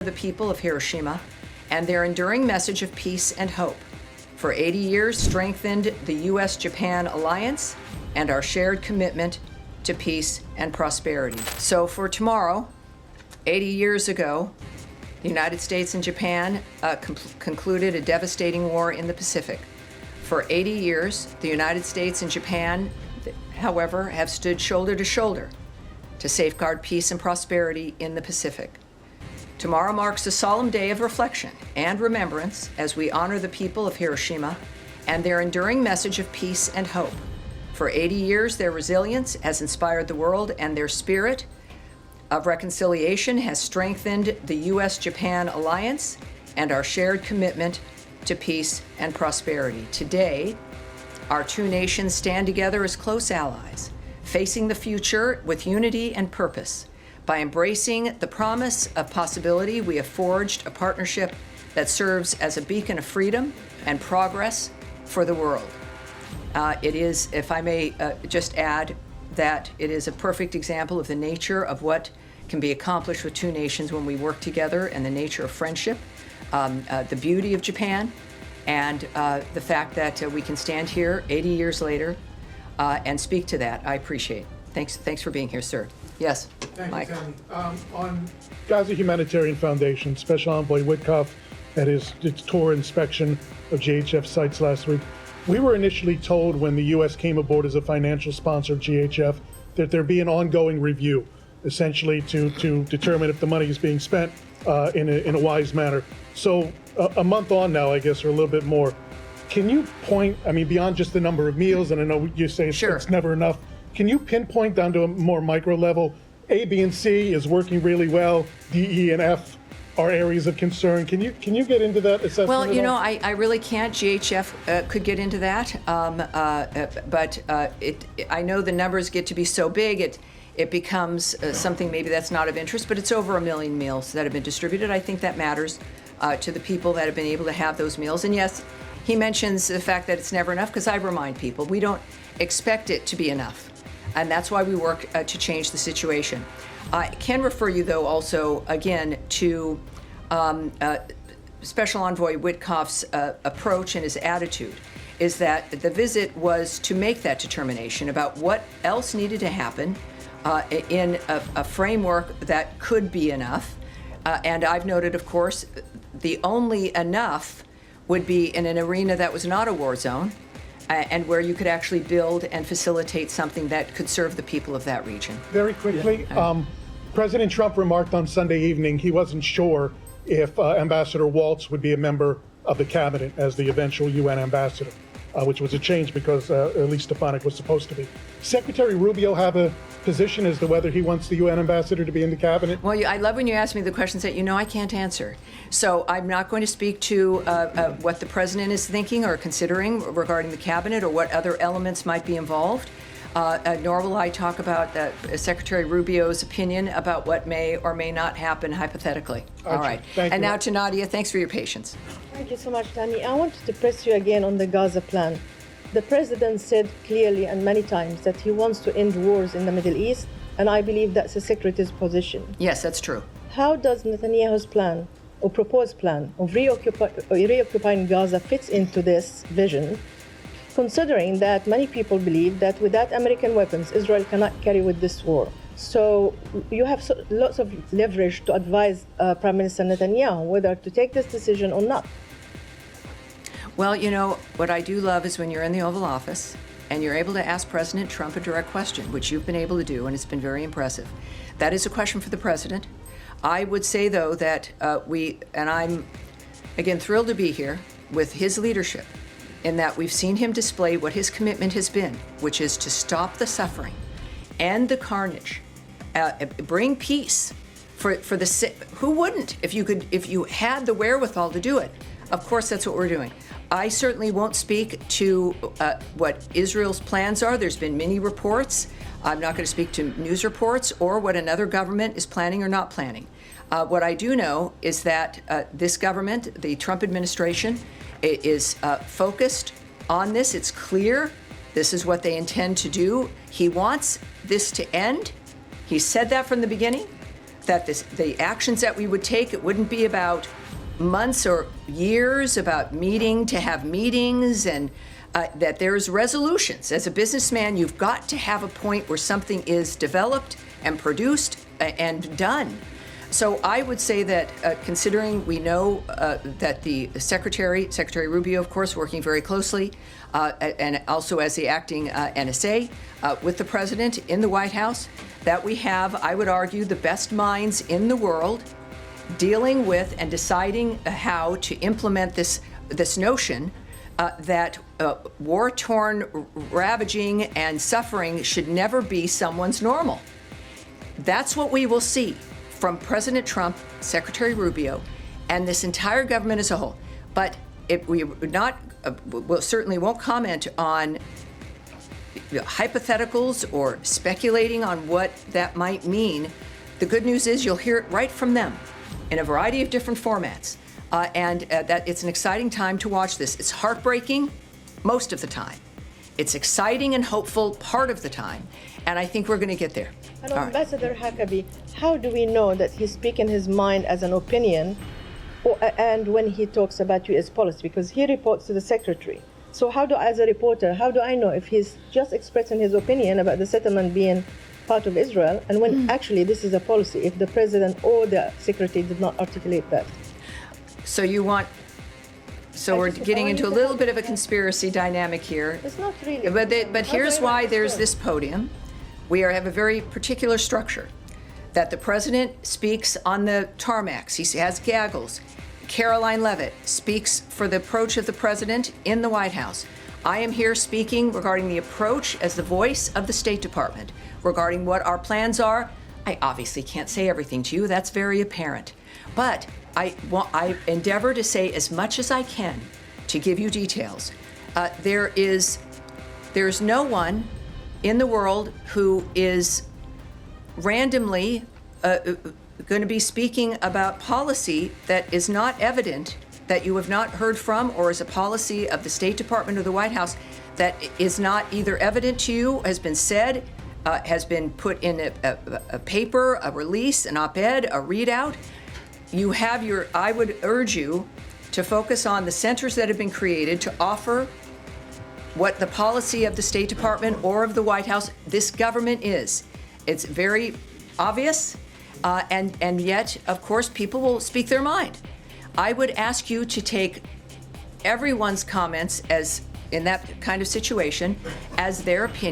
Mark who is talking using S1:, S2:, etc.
S1: The people of Hiroshima and their enduring message of peace and hope. For 80 years, strengthened the U.S.-Japan alliance and our shared commitment to peace and prosperity. So for tomorrow, 80 years ago, the United States and Japan concluded a devastating war in the Pacific. For 80 years, the United States and Japan, however, have stood shoulder to shoulder to safeguard peace and prosperity in the Pacific. Tomorrow marks a solemn day of reflection and remembrance as we honor the people of Hiroshima and their enduring message of peace and hope. For 80 years, their resilience has inspired the world, and their spirit of reconciliation has strengthened the U.S.-Japan alliance and our shared commitment to peace and prosperity. Today, our two nations stand together as close allies, facing the future with unity and purpose. By embracing the promise of possibility, we have forged a partnership that serves as a beacon of freedom and progress for the world. It is, if I may just add, that it is a perfect example of the nature of what can be accomplished with two nations when we work together, and the nature of friendship, the beauty of Japan, and the fact that we can stand here 80 years later and speak to that. I appreciate it. Thanks for being here, sir. Yes,
S2: Thank
S1: Mike.
S2: you, Tammy. On Gaza Humanitarian Foundation, Special Envoy Witkoff at his tour inspection of GHF sites last week. We were initially told when the U.S. came aboard as a financial sponsor of GHF that there'd be an ongoing review, essentially to determine if the money is being spent in a wise manner. So a month on now, I guess, or a little bit more, can you point, I mean, beyond just the number of meals, and I know you say it's never enough, can you pinpoint down to a more micro level? A, B, and C is working really well. D, E, and F are areas of concern. Can you get into that assessment?
S1: Well, you know, I really can't. GHF could get into that, but I know the numbers get to be so big, it becomes something maybe that's not of interest. But it's over 1 million meals that have been distributed. I think that matters to the people that have been able to have those meals. And yes, he mentions the fact that it's never enough, because I remind people we don't expect it to be enough. And that's why we work to change the situation. I can refer you, though, also, again, to Special Envoy Witkoff's approach and his attitude, is that the visit was to make that determination about what else needed to happen in a framework that could be enough. And I've noted, of course, the only enough would be in an arena that was not a war zone, and where you could actually build and facilitate something that could serve the people of that region.
S2: Very quickly, President Trump remarked on Sunday evening he wasn't sure if Ambassador Waltz would be a member of the cabinet as the eventual UN ambassador, which was a change because Elise Stefanik was supposed to be. Secretary Rubio have a position as to whether he wants the UN ambassador to be in the cabinet?
S1: Well, I love when you ask me the questions that you know I can't answer. So I'm not going to speak to what the president is thinking or considering regarding the cabinet or what other elements might be involved. Nor will I talk about Secretary Rubio's opinion about what may or may not happen hypothetically. All right.
S2: Thank you.
S1: Now to Nadia, thanks for your patience.
S3: Thank you so much, Tani. I wanted to press you again on the Gaza plan. The president said clearly and many times that he wants to end wars in the Middle East, and I believe that's the secretary's position.
S1: Yes, that's true.
S3: How does Netanyahu's plan or proposed plan of reoccupying Gaza fits into this vision, considering that many people believe that without American weapons, Israel cannot carry with this war? So you have lots of leverage to advise Prime Minister Netanyahu whether to take this decision or not.
S1: Well, you know, what I do love is when you're in the Oval Office and you're able to ask President Trump a direct question, which you've been able to do, and it's been very impressive. That is a question for the president. I would say, though, that and I'm, again, thrilled to be here with his leadership, in that we've seen him display what his commitment has been, which is to stop the suffering, end the carnage, bring peace for the who wouldn't if you had the wherewithal to do it. Of course, that's what we're doing. I certainly won't speak to what Israel's plans are. There's been many reports. I'm not going to speak to news reports or what another government is planning or not planning. What I do know is that this government, the Trump administration, is focused on this. It's clear this is what they intend to do. He wants this to end. He said that from the beginning. that the actions that we would take, it wouldn't be about months or years, about meeting to have meetings, and that there's resolutions. As a businessman, you've got to have a point where something is developed and produced and done. So I would say that considering we know that the Secretary Rubio, of course, working very closely, and also as the acting NSA with the president in the White House, that we have, I would argue, the best minds in the world dealing with and deciding how to implement this notion that war-torn ravaging and suffering should never be someone's normal. That's what we will see from President Trump, Secretary Rubio, and this entire government as a whole. But we certainly won't comment on hypotheticals or speculating on what that might mean. The good news is you'll hear it right from them in a variety of different formats. And that it's an exciting time to watch this. It's heartbreaking most of the time. It's exciting and hopeful part of the time. And I think we're going to get there.
S3: And Ambassador Huckabee, how do we know that he's speaking his mind as an opinion and when he talks about U.S. policy? Because he reports to the secretary. So as a reporter, how do I know if he's just expressing his opinion about the settlement being part of Israel and when actually this is a policy, if the president or the secretary did not articulate that?
S1: So we're getting into a little bit of a conspiracy dynamic here.
S3: It's not really.
S1: But here's why there's this podium. We have a very particular structure. That the president speaks on the tarmacs. He has gaggles. Caroline Leavitt speaks for the approach of the president in the White House. I am here speaking regarding the approach as the voice of the State Department, regarding what our plans are. I obviously can't say everything to you. That's very apparent. But I endeavor to say as much as I can to give you details. There's no one in the world who is randomly going to be speaking about policy that is not evident, that you have not heard from, or is a policy of the State Department or the White House that is not either evident to you, has been said, has been put in a paper, a release, an op-ed, a readout. I would urge you to focus on the centers that have been created to offer what the policy of the State Department or of the White House, this government is. It's very obvious, and yet, of course, people will speak their mind. I would ask you to take everyone's comments as in that kind of situation as their opinion.